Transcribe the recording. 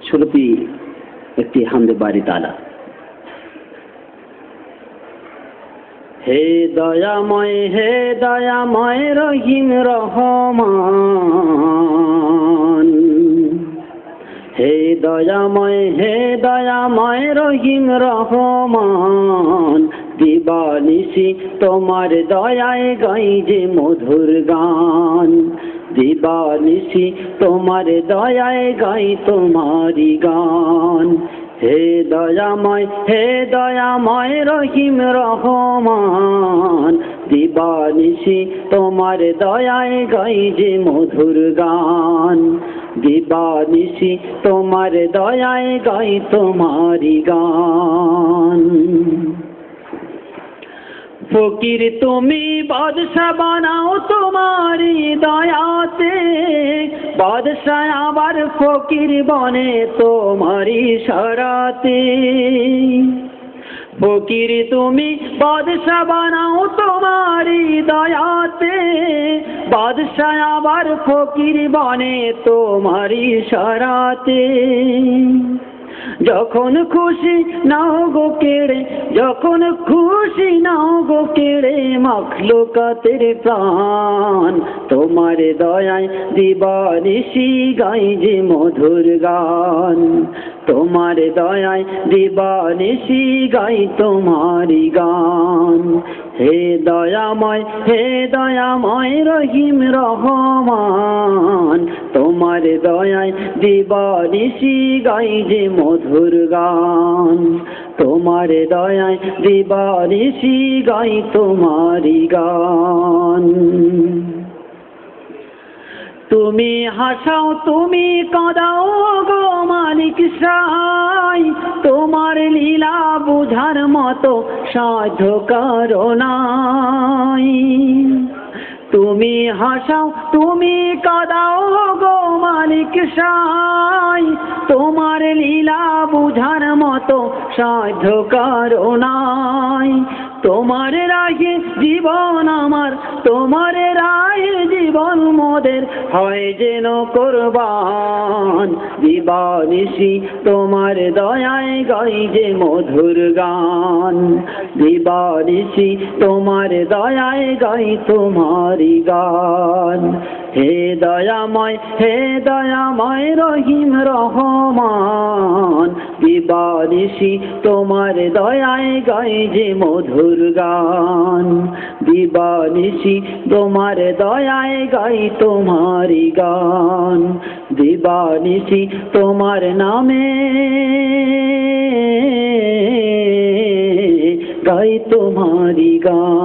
শুরুতেই একটি হামদে বাড়ি তালা। হে দয়াময় রহিম রহমান, হে দয়াময় রহিম রহমান, দিবানিশি তোমার দয়ায় গাই যে মধুর গান, দিবানিশি তোমার দয়ায় গাই তোমারি গান। হে দয়াময় রহিম রহমান, দিবানিশি তোমার দয়ায় গাই যে মধুর গান, দিবানিশি তোমার দয়ায় গাই তোমারি গান। ফকির তুমি বাদশা বানাও তোমারি দয়াতে, বাদশাহ আবার ফকির বনে তোমারি ইশারাতে। ফকির তুমি বাদশা বানাও তোমারি দয়াতে, বাদশাহ আবার ফকির বনে তোমারি ইশারাতে। যখন খুশি নাও গো কেড়ে, যখন খুশি নাও গো কেড়ে মাখলুকাতের প্রাণ, তোমার দয়ায় দিবানিশি গাই যে মধুর গান, তোমার দয়ায় দিবানিশি গাই তোমারি গান। হে দয়াময় রহিম রহমান, তোমার দয়ায় দিবানিশি গাই যে মধুর গান, তোমার দয়ায় দিবানিশি গাই তোমারি গান। তুমি হাসাও তুমি কাঁদাও গো মালিক সাই, তোমার লীলা বুঝার মতো সাধ্য কারো নাই। তুমি হাসাও তুমি কাঁদাও গো মালিক সাই, তোমার লীলা বুঝার মতো সাধ্য কারো নাই। তোমার রাহে জীবন আমার, তোমার রাহে জীবন মোদের হয় যেন কোরবান, দিবানিশি তোমার দয়ায় গাই যে মধুর গান, দিবানিশি তোমার দয়ায় গাই তোমারি গান। হে দয়াময় রহিম রহমান, দিবানিশি তোমার দয়ায় গাই যে মধুর গান, দিবানিশি তোমার দয়ায় গাই তোমারি গান, দিবানিশি তোমার নামে গাই তোমারি গান।